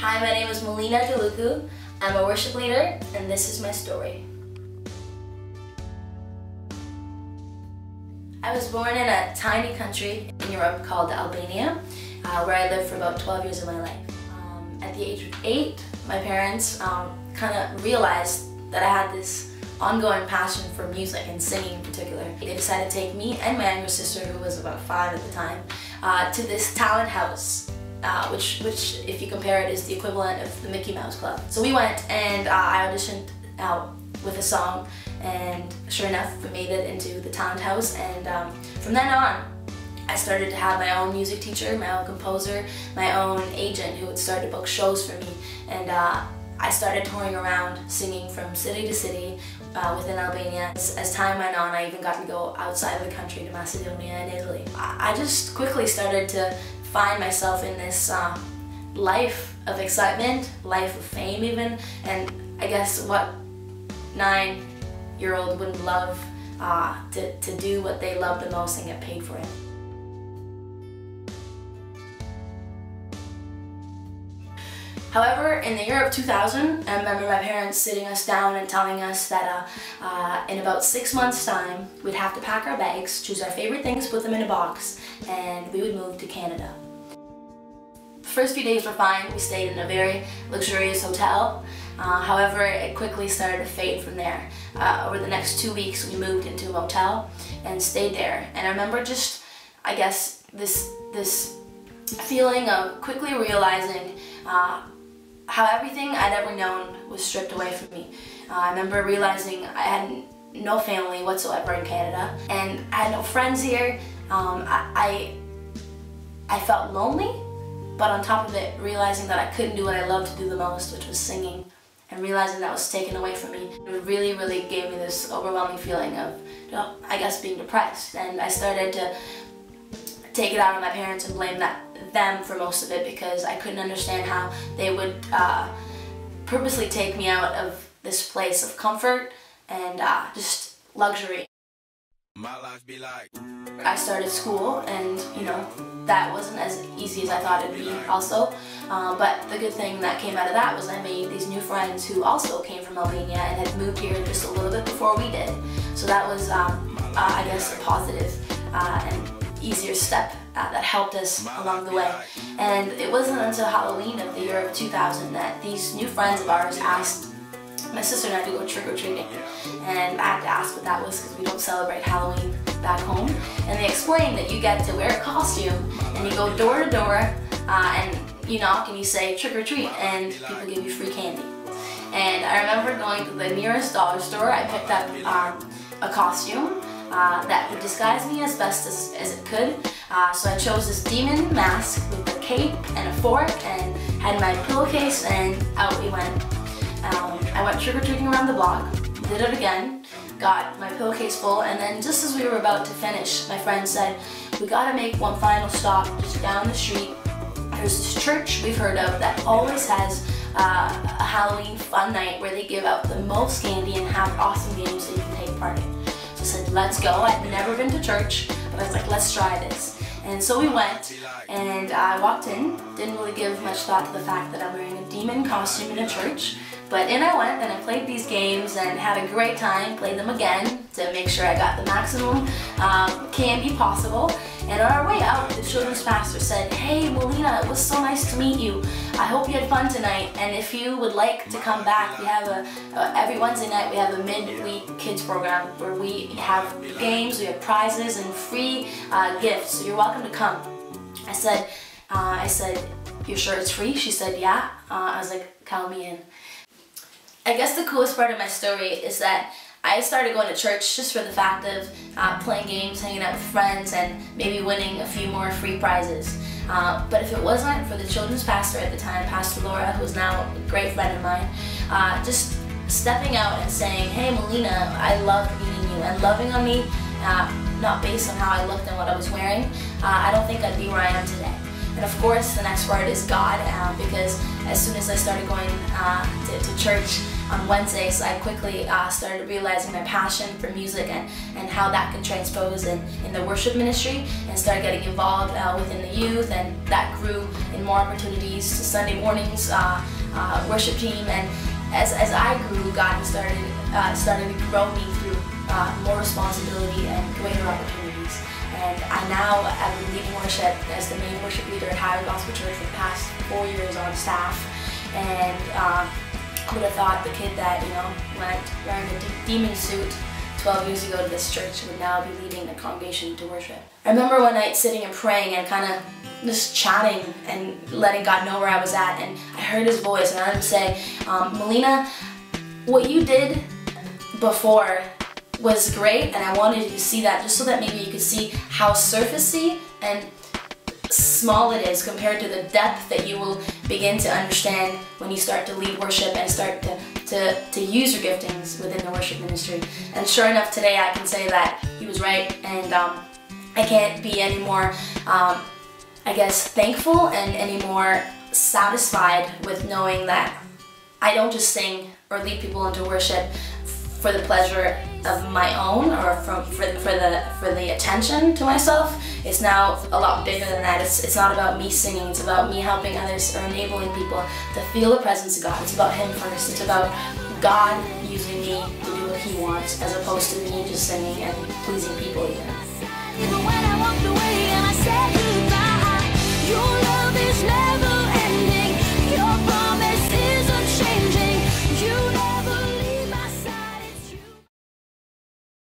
Hi, my name is Melina. I'm a worship leader, and this is my story. I was born in a tiny country in Europe called Albania, where I lived for about 12 years of my life. At the age of 8, my parents kind of realized that I had this ongoing passion for music and singing in particular. They decided to take me and my younger sister, who was about 5 at the time, to this talent house, which if you compare it, is the equivalent of the Mickey Mouse Club. So we went and I auditioned with a song, and sure enough, we made it into the talent house, and from then on, I started to have my own music teacher, my own composer, my own agent who would start to book shows for me, and I started touring around singing from city to city within Albania. As time went on, I even got to go outside of the country to Macedonia and Italy. I just quickly started to find myself in this life of excitement, life of fame even, and I guess what 9-year-old wouldn't love to do what they love the most and get paid for it. However, in the year of 2000, I remember my parents sitting us down and telling us that in about 6 months' time, we'd have to pack our bags, choose our favorite things, put them in a box, and we would move to Canada. The first few days were fine. We stayed in a very luxurious hotel. However, it quickly started to fade from there. Over the next 2 weeks, we moved into a motel and stayed there. And I remember just, I guess, this feeling of quickly realizing how everything I'd ever known was stripped away from me. I remember realizing I had no family whatsoever in Canada, and I had no friends here. I felt lonely, but on top of it, realizing that I couldn't do what I loved to do the most, which was singing, and realizing that was taken away from me. It really, really gave me this overwhelming feeling of, I guess, being depressed, and I started to take it out on my parents and blame them for most of it, because I couldn't understand how they would purposely take me out of this place of comfort and just luxury. My life be like. I started school, and that wasn't as easy as I thought it'd be also, but the good thing that came out of that was I made these new friends who also came from Albania and had moved here just a little bit before we did. So that was, I guess, a positive and easier step that helped us along the way. And it wasn't until Halloween of the year of 2000 that these new friends of ours asked my sister and I to go trick-or-treating. And I had to ask what that was, because we don't celebrate Halloween back home. And they explained that you get to wear a costume and you go door to door and you knock and you say trick-or-treat, and people give you free candy. And I remember going to the nearest dollar store. I picked up a costume that would disguise me as best as it could. So I chose this demon mask with a cape and a fork and had my pillowcase, and out we went. I went trick-or-treating around the block, did it again, got my pillowcase full, and then just as we were about to finish, my friend said, we gotta make one final stop just down the street. There's this church we've heard of that always has a Halloween fun night where they give out the most candy and have awesome games that you can take part in. So I said, let's go. I'd never been to church, but I was like, let's try this. And so we went, and I walked in, didn't really give much thought to the fact that I'm wearing a demon costume in a church, but in I went, and I played these games and had a great time, played them again to make sure I got the maximum candy possible. And on our way out, the children's pastor said, hey Melina, it was so nice to meet you. I hope you had fun tonight, and if you would like to come back, we have every Wednesday night we have a midweek kids program where we have games, we have prizes and free gifts, so you're welcome to come. I said, you're sure it's free? She said, yeah. I was like, count me in. I guess the coolest part of my story is that I started going to church just for the fact of playing games, hanging out with friends, and maybe winning a few more free prizes. But if it wasn't for the children's pastor at the time, Pastor Laura, who's now a great friend of mine, just stepping out and saying, hey Melina, I love meeting you, and loving on me, not based on how I looked and what I was wearing, I don't think I'd be where I am today. And of course, the next part is God, because as soon as I started going to church on Wednesdays, I quickly started realizing my passion for music and how that can transpose in the worship ministry, and started getting involved within the youth, and that grew in more opportunities to Sunday mornings, worship team, and as I grew, God started to grow me through more responsibility and greater opportunities. And I now have been leading worship as the main worship leader at Highway Gospel Church for the past 4 years on staff. And who would have thought the kid that, went wearing a demon suit 12 years ago to this church would now be leading the congregation to worship. I remember one night sitting and praying and kind of just chatting and letting God know where I was at, and I heard his voice and I heard him say, Melina, what you did before was great, and I wanted you to see that just so that maybe you could see how surfacey and small it is compared to the depth that you will begin to understand when you start to lead worship and start to use your giftings within the worship ministry. And sure enough, today I can say that he was right, and I can't be any more, I guess, thankful and any more satisfied with knowing that I don't just sing or lead people into worship for the pleasure of my own or for the attention to myself. It's now a lot bigger than that. It's not about me singing, it's about me helping others or enabling people to feel the presence of God. It's about him first. It's about God using me to do what he wants, as opposed to me just singing and pleasing people even. Even when I walked away and I said